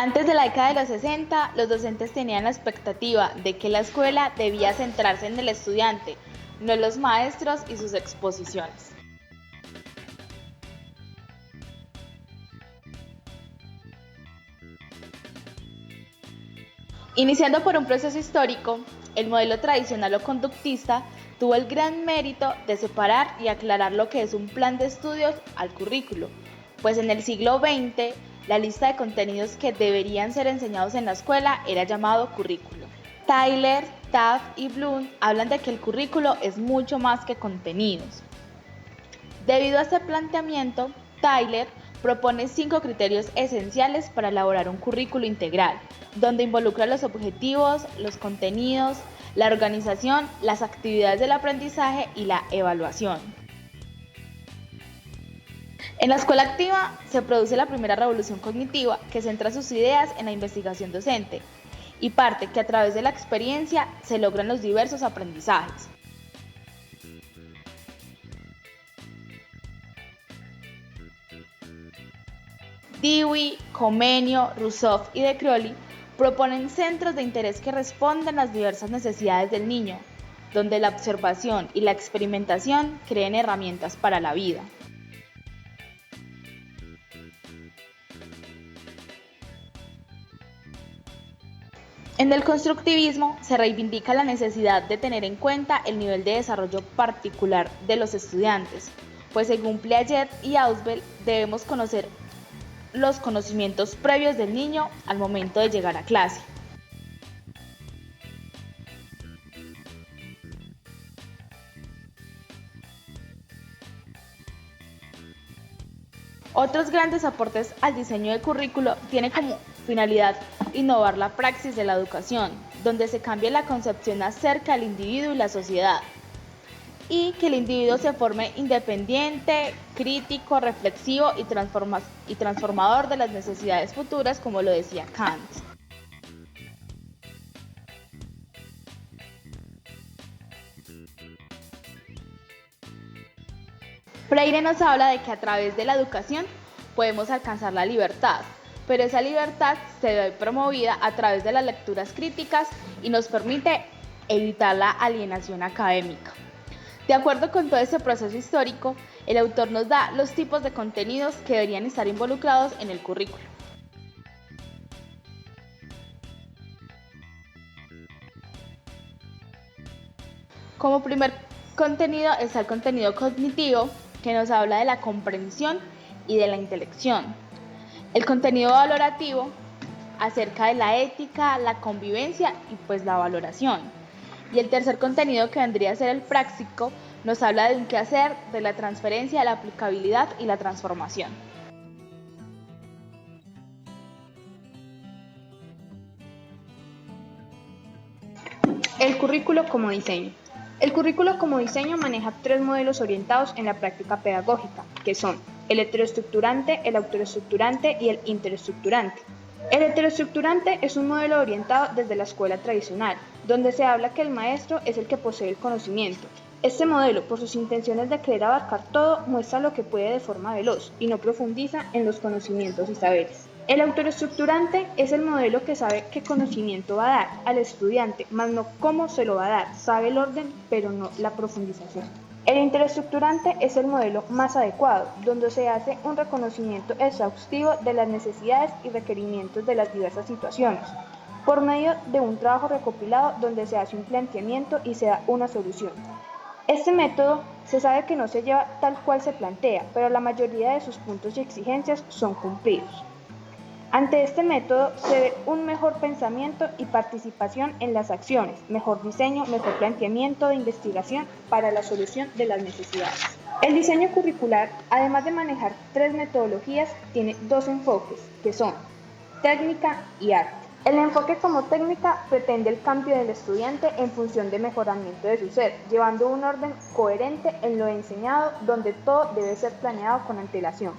Antes de la década de los 60, los docentes tenían la expectativa de que la escuela debía centrarse en el estudiante, no en los maestros y sus exposiciones. Iniciando por un proceso histórico, el modelo tradicional o conductista tuvo el gran mérito de separar y aclarar lo que es un plan de estudios al currículo, pues en el siglo XX la lista de contenidos que deberían ser enseñados en la escuela era llamado currículo. Tyler, Taft y Bloom hablan de que el currículo es mucho más que contenidos. Debido a este planteamiento, Tyler propone 5 criterios esenciales para elaborar un currículo integral, donde involucra los objetivos, los contenidos, la organización, las actividades del aprendizaje y la evaluación. En la escuela activa se produce la primera revolución cognitiva que centra sus ideas en la investigación docente y parte que a través de la experiencia se logran los diversos aprendizajes. Dewey, Comenio, Rousseau y De Crowley proponen centros de interés que responden a las diversas necesidades del niño, donde la observación y la experimentación creen herramientas para la vida. En el constructivismo se reivindica la necesidad de tener en cuenta el nivel de desarrollo particular de los estudiantes, pues según Piaget y Ausubel debemos conocer los conocimientos previos del niño al momento de llegar a clase. Otros grandes aportes al diseño de currículo tienen como finalidad innovar la praxis de la educación, donde se cambia la concepción acerca del individuo y la sociedad, y que el individuo se forme independiente, crítico, reflexivo y transformador de las necesidades futuras, como lo decía Kant. Freire nos habla de que a través de la educación podemos alcanzar la libertad, pero esa libertad se ve promovida a través de las lecturas críticas y nos permite evitar la alienación académica. De acuerdo con todo este proceso histórico, el autor nos da los tipos de contenidos que deberían estar involucrados en el currículo. Como primer contenido está el contenido cognitivo, que nos habla de la comprensión y de la intelección. El contenido valorativo, acerca de la ética, la convivencia y pues la valoración. Y el tercer contenido, que vendría a ser el práctico, nos habla de un quehacer, de la transferencia, la aplicabilidad y la transformación. El currículo como diseño. El currículo como diseño maneja 3 modelos orientados en la práctica pedagógica, que son el heteroestructurante, el autoestructurante y el interestructurante. El heteroestructurante es un modelo orientado desde la escuela tradicional, donde se habla que el maestro es el que posee el conocimiento. Este modelo, por sus intenciones de querer abarcar todo, muestra lo que puede de forma veloz y no profundiza en los conocimientos y saberes. El autoestructurante es el modelo que sabe qué conocimiento va a dar al estudiante, más no cómo se lo va a dar, sabe el orden, pero no la profundización. El interestructurante es el modelo más adecuado, donde se hace un reconocimiento exhaustivo de las necesidades y requerimientos de las diversas situaciones, por medio de un trabajo recopilado donde se hace un planteamiento y se da una solución. Este método se sabe que no se lleva tal cual se plantea, pero la mayoría de sus puntos y exigencias son cumplidos. Ante este método se ve un mejor pensamiento y participación en las acciones, mejor diseño, mejor planteamiento de investigación para la solución de las necesidades. El diseño curricular, además de manejar 3 metodologías, tiene 2 enfoques, que son técnica y arte. El enfoque como técnica pretende el cambio del estudiante en función de mejoramiento de su ser, llevando un orden coherente en lo enseñado, donde todo debe ser planeado con antelación.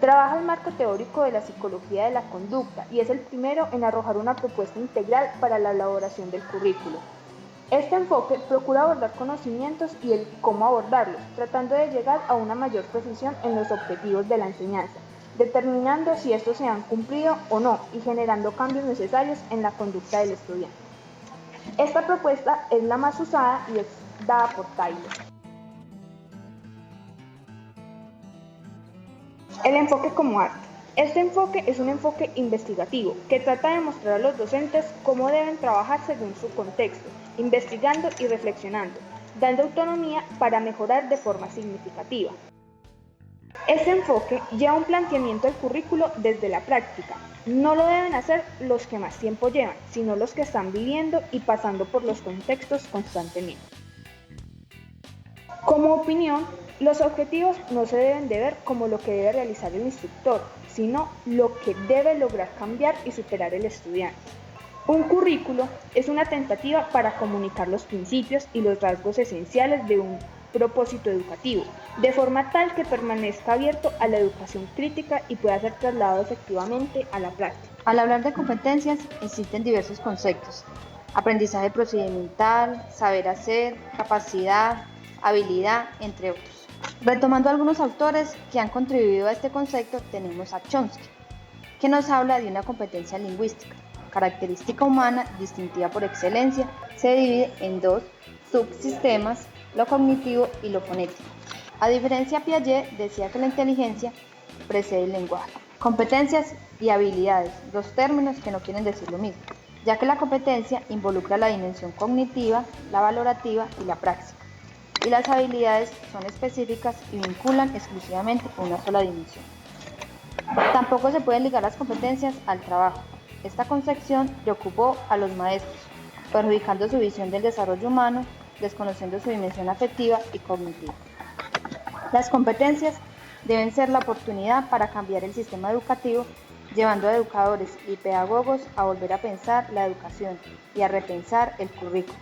Trabaja el marco teórico de la psicología de la conducta y es el primero en arrojar una propuesta integral para la elaboración del currículo. Este enfoque procura abordar conocimientos y el cómo abordarlos, tratando de llegar a una mayor precisión en los objetivos de la enseñanza, determinando si estos se han cumplido o no y generando cambios necesarios en la conducta del estudiante. Esta propuesta es la más usada y es dada por Taylor. El enfoque como arte. Este enfoque es un enfoque investigativo que trata de mostrar a los docentes cómo deben trabajar según su contexto, investigando y reflexionando, dando autonomía para mejorar de forma significativa. Este enfoque lleva un planteamiento del currículo desde la práctica. No lo deben hacer los que más tiempo llevan, sino los que están viviendo y pasando por los contextos constantemente. Como opinión, los objetivos no se deben de ver como lo que debe realizar el instructor, sino lo que debe lograr cambiar y superar el estudiante. Un currículo es una tentativa para comunicar los principios y los rasgos esenciales de un propósito educativo, de forma tal que permanezca abierto a la educación crítica y pueda ser trasladado efectivamente a la práctica. Al hablar de competencias, existen diversos conceptos: aprendizaje procedimental, saber hacer, capacidad, habilidad, entre otros. Retomando algunos autores que han contribuido a este concepto, tenemos a Chomsky, que nos habla de una competencia lingüística, característica humana distintiva por excelencia. Se divide en dos subsistemas, lo cognitivo y lo fonético. A diferencia, Piaget decía que la inteligencia precede el lenguaje. Competencias y habilidades, dos términos que no quieren decir lo mismo, ya que la competencia involucra la dimensión cognitiva, la valorativa y la práctica, y las habilidades son específicas y vinculan exclusivamente una sola dimensión. Tampoco se pueden ligar las competencias al trabajo. Esta concepción preocupó a los maestros, perjudicando su visión del desarrollo humano, desconociendo su dimensión afectiva y cognitiva. Las competencias deben ser la oportunidad para cambiar el sistema educativo, llevando a educadores y pedagogos a volver a pensar la educación y a repensar el currículo,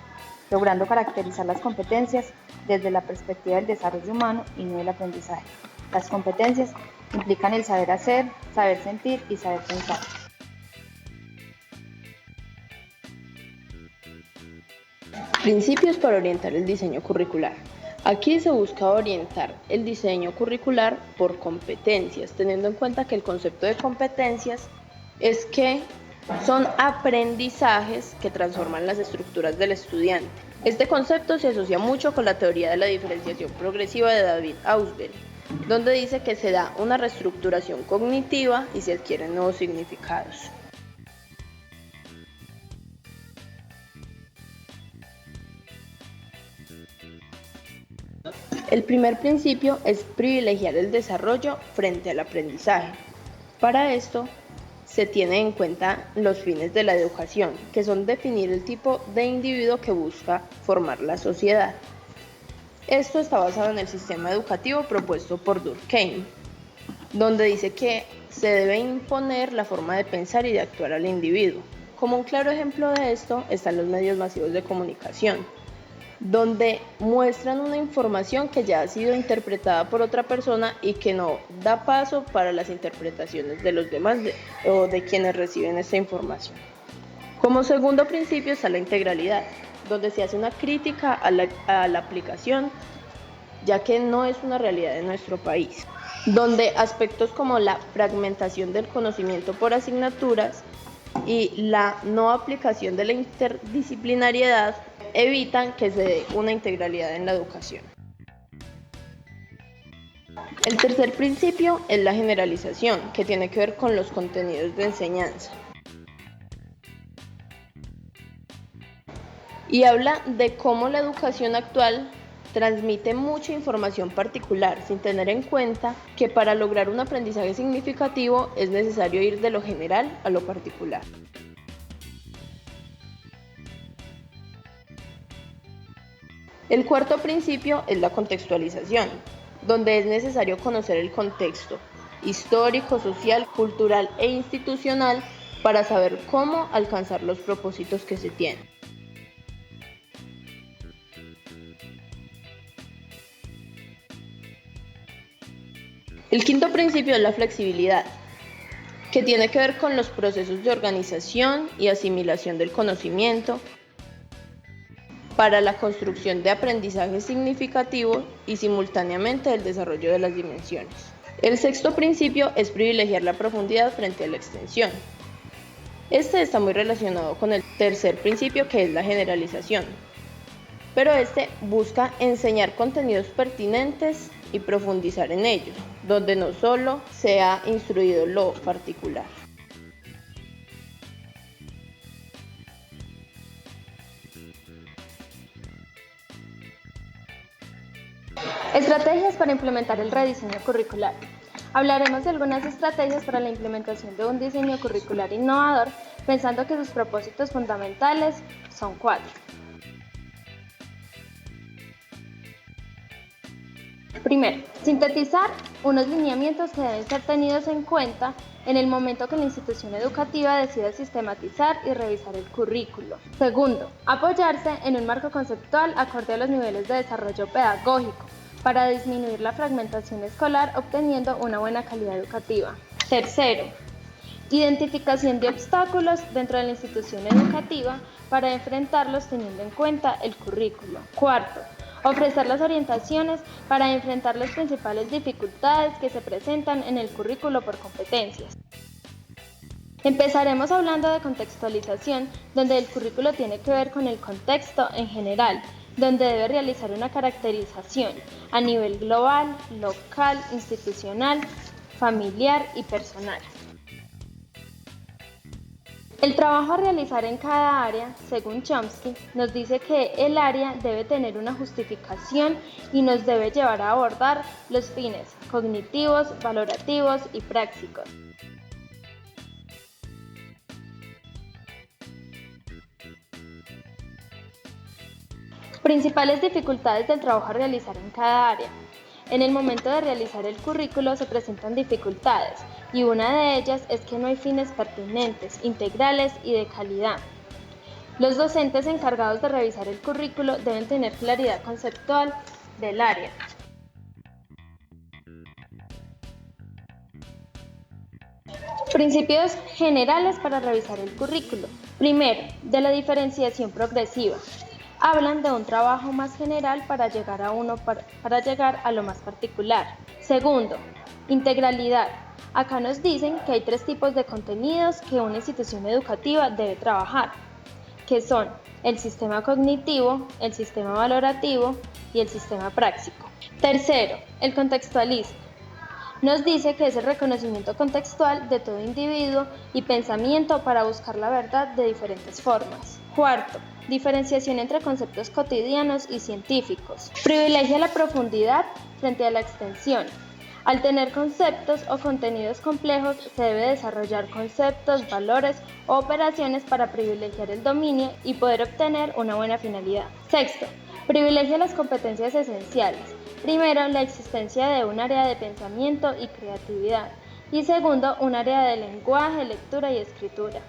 logrando caracterizar las competencias desde la perspectiva del desarrollo humano y no del aprendizaje. Las competencias implican el saber hacer, saber sentir y saber pensar. Principios para orientar el diseño curricular. Aquí se busca orientar el diseño curricular por competencias, teniendo en cuenta que el concepto de competencias es que son aprendizajes que transforman las estructuras del estudiante. Este concepto se asocia mucho con la teoría de la diferenciación progresiva de David Ausubel, donde dice que se da una reestructuración cognitiva y se adquieren nuevos significados. El primer principio es privilegiar el desarrollo frente al aprendizaje. Para esto, se tienen en cuenta los fines de la educación, que son definir el tipo de individuo que busca formar la sociedad. Esto está basado en el sistema educativo propuesto por Durkheim, donde dice que se debe imponer la forma de pensar y de actuar al individuo. Como un claro ejemplo de esto están los medios masivos de comunicación, donde muestran una información que ya ha sido interpretada por otra persona y que no da paso para las interpretaciones de los demás o de quienes reciben esta información. Como segundo principio está la integralidad, donde se hace una crítica a la aplicación, ya que no es una realidad de nuestro país, donde aspectos como la fragmentación del conocimiento por asignaturas y la no aplicación de la interdisciplinariedad evitan que se dé una integralidad en la educación. El tercer principio es la generalización, que tiene que ver con los contenidos de enseñanza. Y habla de cómo la educación actual transmite mucha información particular, sin tener en cuenta que para lograr un aprendizaje significativo es necesario ir de lo general a lo particular. El cuarto principio es la contextualización, donde es necesario conocer el contexto histórico, social, cultural e institucional para saber cómo alcanzar los propósitos que se tienen. El quinto principio es la flexibilidad, que tiene que ver con los procesos de organización y asimilación del conocimiento para la construcción de aprendizaje significativo y simultáneamente el desarrollo de las dimensiones. El sexto principio es privilegiar la profundidad frente a la extensión. Este está muy relacionado con el tercer principio, que es la generalización, pero este busca enseñar contenidos pertinentes y profundizar en ellos, donde no solo se ha instruido lo particular. Estrategias para implementar el rediseño curricular. Hablaremos de algunas estrategias para la implementación de un diseño curricular innovador, pensando que sus propósitos fundamentales son 4. Primero, sintetizar unos lineamientos que deben ser tenidos en cuenta en el momento que la institución educativa decida sistematizar y revisar el currículo. Segundo, apoyarse en un marco conceptual acorde a los niveles de desarrollo pedagógico, para disminuir la fragmentación escolar obteniendo una buena calidad educativa. Tercero, identificación de obstáculos dentro de la institución educativa para enfrentarlos teniendo en cuenta el currículo. Cuarto, ofrecer las orientaciones para enfrentar las principales dificultades que se presentan en el currículo por competencias. Empezaremos hablando de contextualización, donde el currículo tiene que ver con el contexto en general, donde debe realizar una caracterización a nivel global, local, institucional, familiar y personal. El trabajo a realizar en cada área, según Chomsky, nos dice que el área debe tener una justificación y nos debe llevar a abordar los fines cognitivos, valorativos y prácticos. Principales dificultades del trabajo a realizar en cada área. En el momento de realizar el currículo se presentan dificultades y una de ellas es que no hay fines pertinentes, integrales y de calidad. Los docentes encargados de revisar el currículo deben tener claridad conceptual del área. Principios generales para revisar el currículo. Primero, de la diferenciación progresiva. Hablan de un trabajo más general para llegar a lo más particular. Segundo, integralidad. Acá nos dicen que hay 3 tipos de contenidos que una institución educativa debe trabajar, que son el sistema cognitivo, el sistema valorativo y el sistema práctico. Tercero, el contextualismo. Nos dice que es el reconocimiento contextual de todo individuo y pensamiento para buscar la verdad de diferentes formas. Cuarto, diferenciación entre conceptos cotidianos y científicos. Privilegia la profundidad frente a la extensión. Al tener conceptos o contenidos complejos, se debe desarrollar conceptos, valores o operaciones para privilegiar el dominio y poder obtener una buena finalidad. Sexto, privilegia las competencias esenciales. Primero, la existencia de un área de pensamiento y creatividad. Y segundo, un área de lenguaje, lectura y escritura.